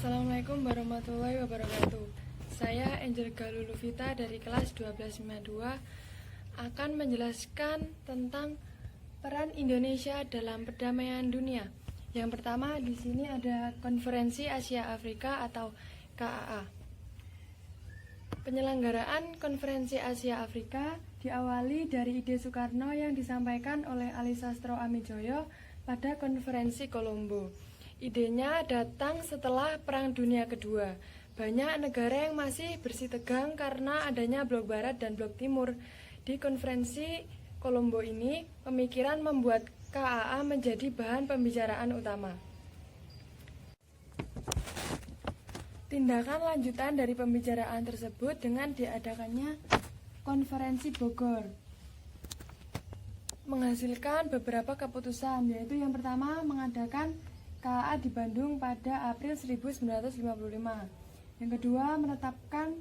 Assalamualaikum warahmatullahi wabarakatuh. Saya Angel Galuluvita dari kelas 1252 akan menjelaskan tentang peran Indonesia dalam perdamaian dunia. Yang pertama di sini ada Konferensi Asia Afrika atau KAA. Penyelenggaraan Konferensi Asia Afrika diawali dari ide Soekarno yang disampaikan oleh Ali Sastro Amijoyo pada Konferensi Kolombo. Idenya datang setelah Perang Dunia Kedua. Banyak negara yang masih bersitegang karena adanya blok barat dan blok timur. Di Konferensi Kolombo ini, pemikiran membuat KAA menjadi bahan pembicaraan utama. Tindakan lanjutan dari pembicaraan tersebut dengan diadakannya Konferensi Bogor menghasilkan beberapa keputusan, yaitu yang pertama mengadakan KAA di Bandung pada April 1955. Yang kedua, menetapkan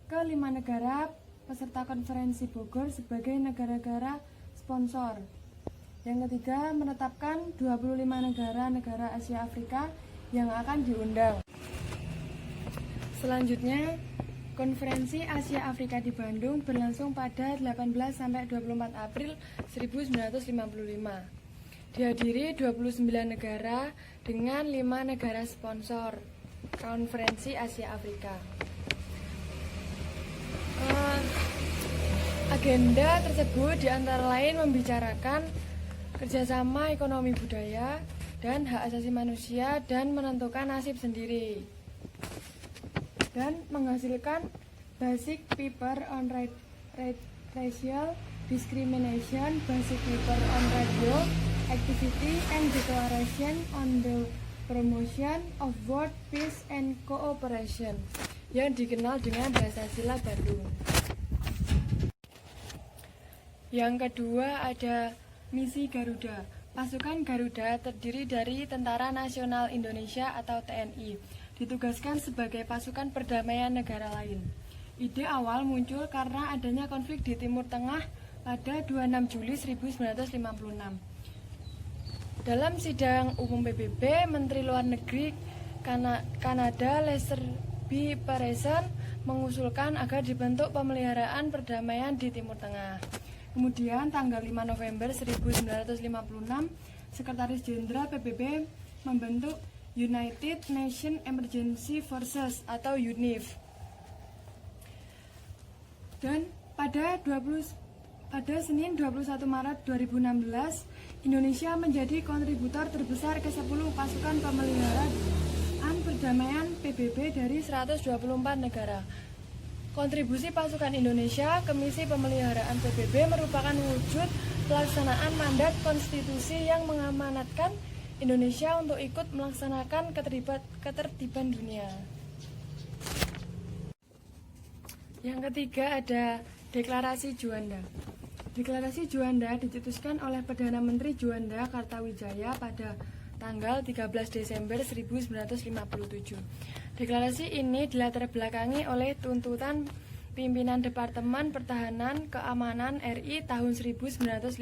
ke-5 negara peserta Konferensi Bogor sebagai negara-negara sponsor. Yang ketiga, menetapkan 25 negara Asia Afrika yang akan diundang. Selanjutnya, Konferensi Asia Afrika di Bandung berlangsung pada 18-24 April 1955. Dihadiri 29 negara dengan 5 negara sponsor Konferensi Asia Afrika. Agenda tersebut diantara lain membicarakan kerjasama ekonomi budaya dan hak asasi manusia dan menentukan nasib sendiri, dan menghasilkan Basic Paper on Racial Discrimination, Basic Paper on Radio Activity and Declaration on the Promotion of World Peace and Cooperation yang dikenal dengan Dasar-Sila Bandung. Yang kedua ada Misi Garuda. Pasukan Garuda terdiri dari Tentara Nasional Indonesia atau TNI, ditugaskan sebagai pasukan perdamaian negara lain. Ide awal muncul karena adanya konflik di Timur Tengah pada 26 Juli 1956. Dalam sidang umum PBB, Menteri Luar Negeri Kanada Lester B. Pearson mengusulkan agar dibentuk pemeliharaan perdamaian di Timur Tengah. Kemudian tanggal 5 November 1956, Sekretaris Jenderal PBB membentuk United Nations Emergency Forces atau UNIF. Dan pada Senin 21 Maret 2016, Indonesia menjadi kontributor terbesar ke-10 pasukan pemeliharaan perdamaian PBB dari 124 negara. Kontribusi pasukan Indonesia ke misi pemeliharaan PBB merupakan wujud pelaksanaan mandat konstitusi yang mengamanatkan Indonesia untuk ikut melaksanakan ketertiban dunia. Yang ketiga ada Deklarasi Juanda. Deklarasi Juanda dicetuskan oleh Perdana Menteri Juanda Kartawijaya pada tanggal 13 Desember 1957. Deklarasi ini dilatar belakangi oleh tuntutan pimpinan Departemen Pertahanan Keamanan RI tahun 1956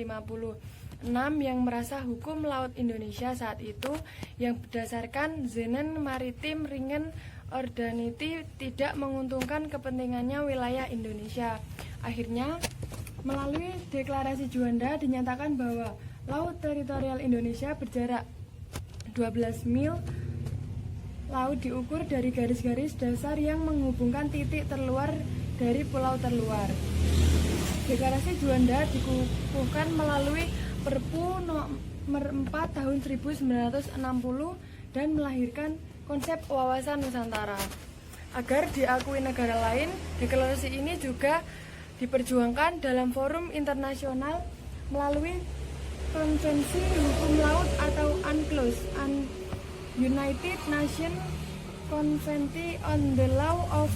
yang merasa hukum laut Indonesia saat itu yang berdasarkan Zenen Maritim Ringen Ordoniti tidak menguntungkan kepentingannya wilayah Indonesia. Akhirnya, melalui Deklarasi Juanda dinyatakan bahwa laut teritorial Indonesia berjarak 12 mil. Laut diukur dari garis-garis dasar yang menghubungkan titik terluar dari pulau terluar. Deklarasi Juanda dikukuhkan melalui Perpu nomor 4 tahun 1960 dan melahirkan konsep wawasan Nusantara. Agar diakui negara lain, deklarasi ini juga diperjuangkan dalam forum internasional melalui Konvensi Hukum Laut atau UNCLOS, United Nations Convention on the Law of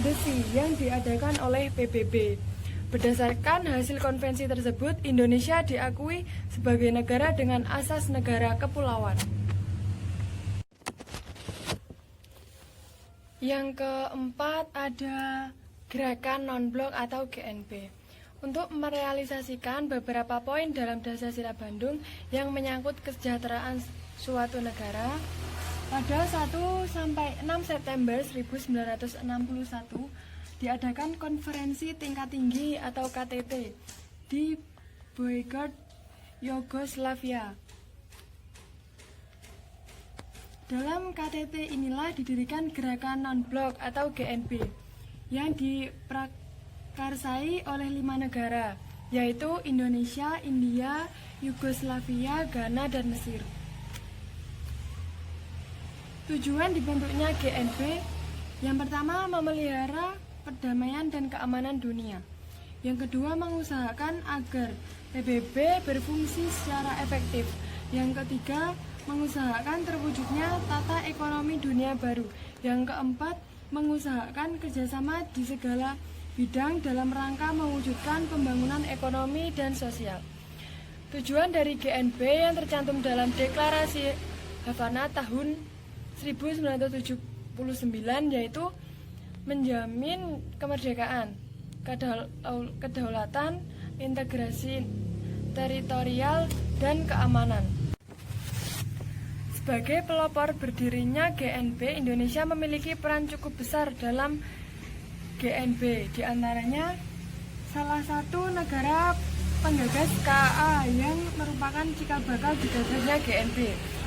the Sea yang diadakan oleh PBB. Berdasarkan hasil konvensi tersebut, Indonesia diakui sebagai negara dengan asas negara kepulauan. Yang keempat ada Gerakan Non-Blok atau GNB. Untuk merealisasikan beberapa poin dalam Dasar-Sila Bandung yang menyangkut kesejahteraan suatu negara, Pada 1 sampai 6 September 1961 diadakan konferensi tingkat tinggi atau KTT di Belgrade, Yugoslavia. Dalam KTT inilah didirikan Gerakan Non-Blok atau GNB yang diprakarsai oleh 5 negara, yaitu Indonesia, India, Yugoslavia, Ghana, dan Mesir. Tujuan dibentuknya GNB yang pertama memelihara perdamaian dan keamanan dunia. Yang kedua mengusahakan agar PBB berfungsi secara efektif. Yang ketiga mengusahakan terwujudnya tata ekonomi dunia baru. Yang keempat mengusahakan kerjasama di segala bidang dalam rangka mewujudkan pembangunan ekonomi dan sosial. Tujuan dari GNB yang tercantum dalam Deklarasi Havana tahun 1979 yaitu menjamin kemerdekaan, kedaulatan, integrasi teritorial, dan keamanan. Sebagai pelopor berdirinya GNB, Indonesia memiliki peran cukup besar dalam GNB. Di antaranya salah satu negara penggagas KA yang merupakan cikal bakal digagasnya GNB.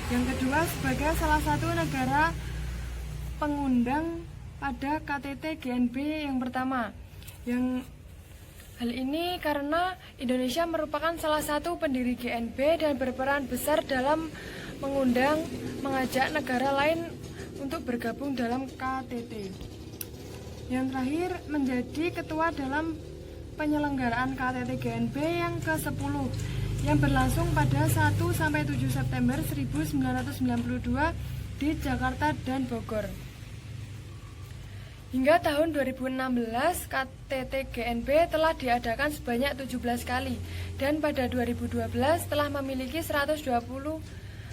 Yang kedua, sebagai salah satu negara pengundang pada KTT GNB yang pertama. Hal ini karena Indonesia merupakan salah satu pendiri GNB dan berperan besar dalam mengajak negara lain untuk bergabung dalam KTT. Yang terakhir, menjadi ketua dalam penyelenggaraan KTT GNB yang ke-10 yang berlangsung pada 1 sampai 7 September 1992 di Jakarta dan Bogor. Hingga tahun 2016, KTT GNB telah diadakan sebanyak 17 kali dan pada 2012 telah memiliki 120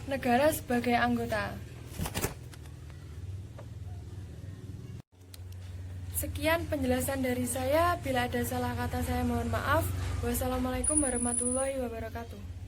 negara sebagai anggota. Sekian penjelasan dari saya. Bila ada salah kata saya mohon maaf. Wassalamualaikum warahmatullahi wabarakatuh.